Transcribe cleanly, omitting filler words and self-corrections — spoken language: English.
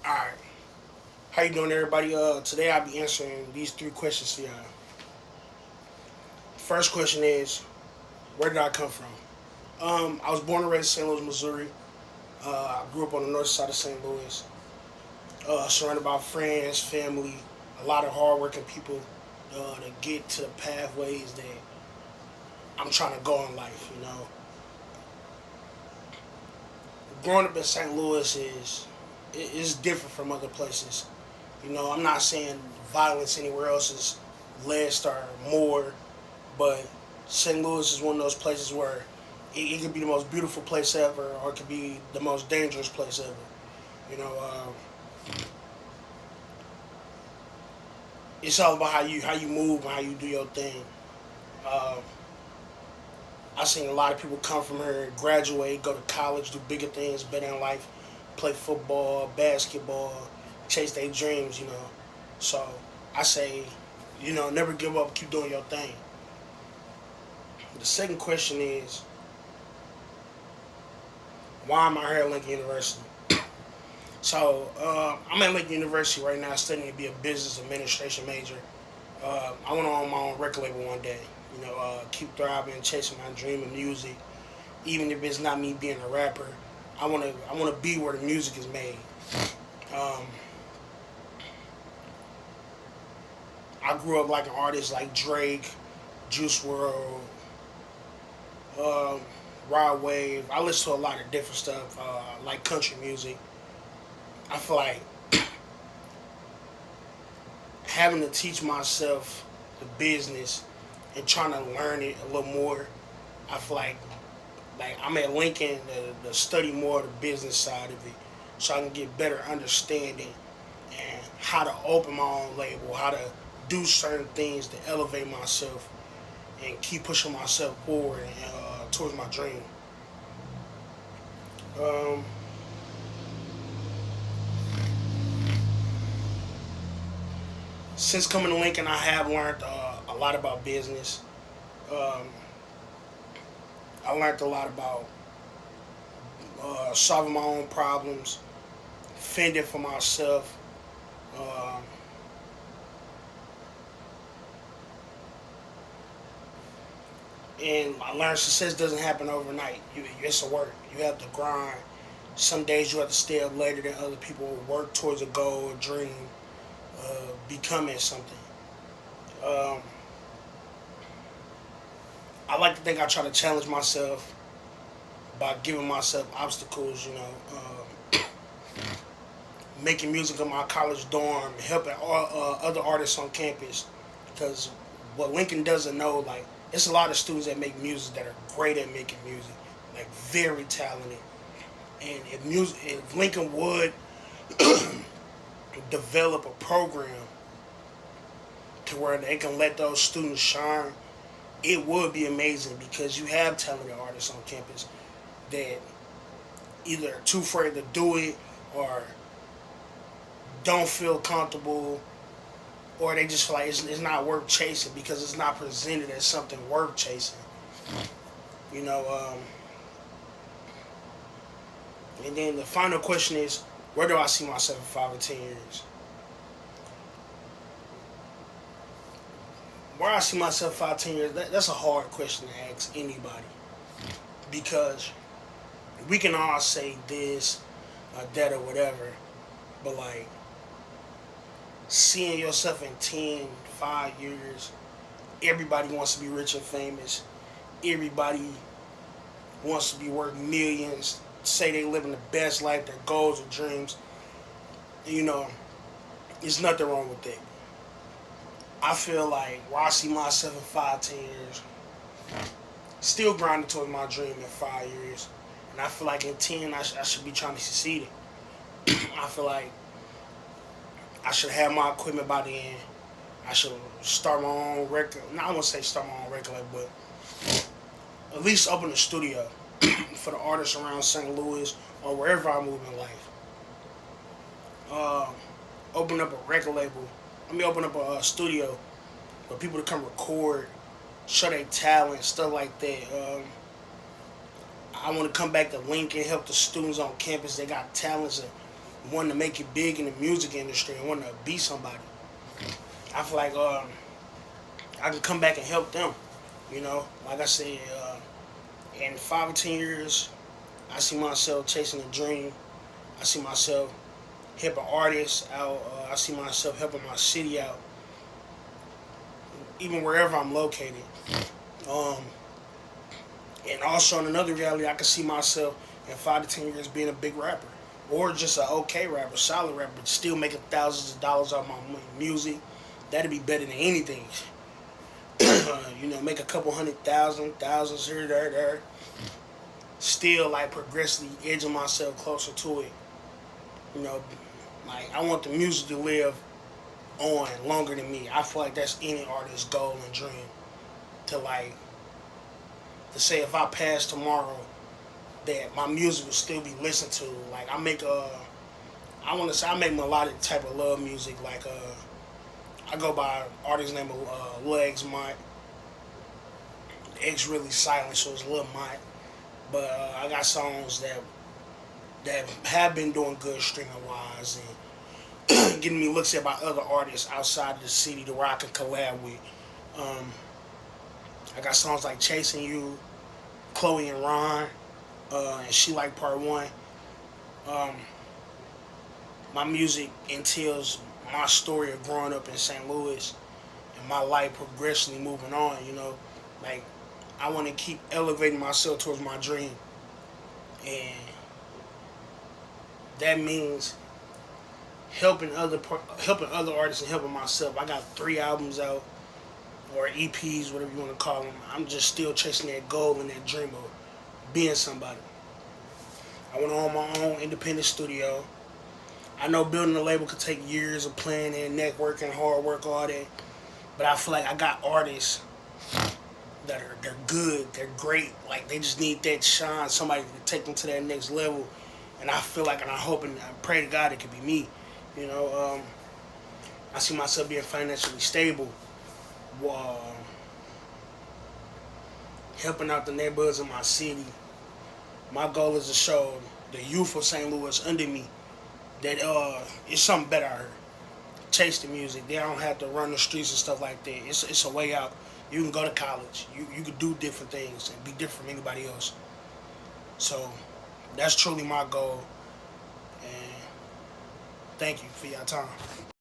Alright. How you doing, everybody? Today I'll be answering these three questions for y'all. First question is, where did I come from? I was born and raised in St. Louis, Missouri. I grew up on the north side of St. Louis. Surrounded by friends, family, a lot of hardworking people to get to the pathways that I'm trying to go in life. Growing up in St. Louis is different from other places. I'm not saying violence anywhere else is less or more, but St. Louis is one of those places where it could be the most beautiful place ever, or it could be the most dangerous place ever. You know, it's all about how you move and how you do your thing. Uh, I've seen a lot of people come from here, graduate, go to college, do bigger things, better in life, play football, basketball, chase their dreams. So I say, never give up, keep doing your thing. The second question is, why am I here at Lincoln University? So I'm at Lincoln University right now, studying to be a business administration major. I want to own my own record label one day. Keep thriving, chasing my dream of music. Even if it's not me being a rapper, I want to be where the music is made. Um, I grew up like an artist like Drake, Juice World, um, Rod Wave. I listen to a lot of different stuff, like country music. I feel like having to teach myself the business and trying to learn it a little more. I feel like I'm at Lincoln to study more of the business side of it, so I can get better understanding and how to open my own label, how to do certain things to elevate myself and keep pushing myself forward and towards my dream. Um, since coming to Lincoln, I have learned a lot about business. Um, I learned a lot about solving my own problems, fending for myself. Um, and I learned success doesn't happen overnight. It's a work. You have to grind. Some days you have to stay up later than other people, work towards a goal, a dream, becoming something. Um, I like to think I try to challenge myself by giving myself obstacles. Making music in my college dorm, helping other artists on campus. Because what Lincoln doesn't know, like, it's a lot of students that make music that are great at making music, like very talented. And if Lincoln would develop a program to where they can let those students shine, it would be amazing because you have talented artists on campus that either are too afraid to do it or don't feel comfortable, or they just feel like it's not worth chasing because it's not presented as something worth chasing. You know, um, and then the final question is, where do I see myself in 5 or 10 years? Where I see myself 5, 10 years, that's a hard question to ask anybody because we can all say this or that or whatever, but like seeing yourself in 10, 5 years, everybody wants to be rich and famous. Everybody wants to be worth millions, say they living the best life, their goals or dreams. You know, there's nothing wrong with that. I feel like where I see myself in 5, 10 years, still grinding towards my dream in 5 years. And I feel like in 10, I should be trying to succeed it. I feel like I should have my equipment by the end. I should start my own record. No, I won't say start my own record, but at least open a studio for the artists around St. Louis or wherever I move in life. Um, Open up a record label. Open up a studio for people to come record, show their talent, stuff like that. I want to come back to Lincoln, help the students on campus. They got talents. And wanting to make it big in the music industry and wanting to be somebody. I feel like I can come back and help them. You know, like I said, in 5 or 10 years, I see myself chasing a dream. I see myself helping artists out. I see myself helping my city out, even wherever I'm located. Um, and also in another reality, I can see myself in 5 to 10 years being a big rapper, or just an okay rapper, solid rapper, still making thousands of dollars off my music. That'd be better than anything. You know, make a couple hundred thousands here, there. Still like progressively edging myself closer to it. You know, like I want the music to live on longer than me. I feel like that's any artist's goal and dream. To like to say if I pass tomorrow, that my music will still be listened to. Like I want to say I make melodic type of love music. Like I go by an artist named Lil X Mike. X really silent, so it's Lil Mike. But I got songs that have been doing good streaming wise and getting me looks at by other artists outside of the city to where I can collab with. Um, I got songs like Chasing You, Chloe and Ron, and She Like Part 1. Um, my music entails my story of growing up in St. Louis and my life progressively moving on, you know. Like, I want to keep elevating myself towards my dream. And that means helping other artists and helping myself. I got 3 albums out, or EPs, whatever you want to call them. I'm just still chasing that goal and that dream of being somebody. I want to own my own independent studio. I know building a label could take years of planning, networking, hard work, all that. But I feel like I got artists they're good, they're great. Like they just need that shine, somebody to take them to that next level. And I feel like, and I hope and I pray to God it could be me. You know, I see myself being financially stable, uh, helping out the neighborhoods of my city. My goal is to show the youth of St. Louis under me that it's something better out here. Chase the music. They don't have to run the streets and stuff like that. It's a way out. You can go to college. You can do different things and be different from anybody else. So that's truly my goal. And thank you for your time.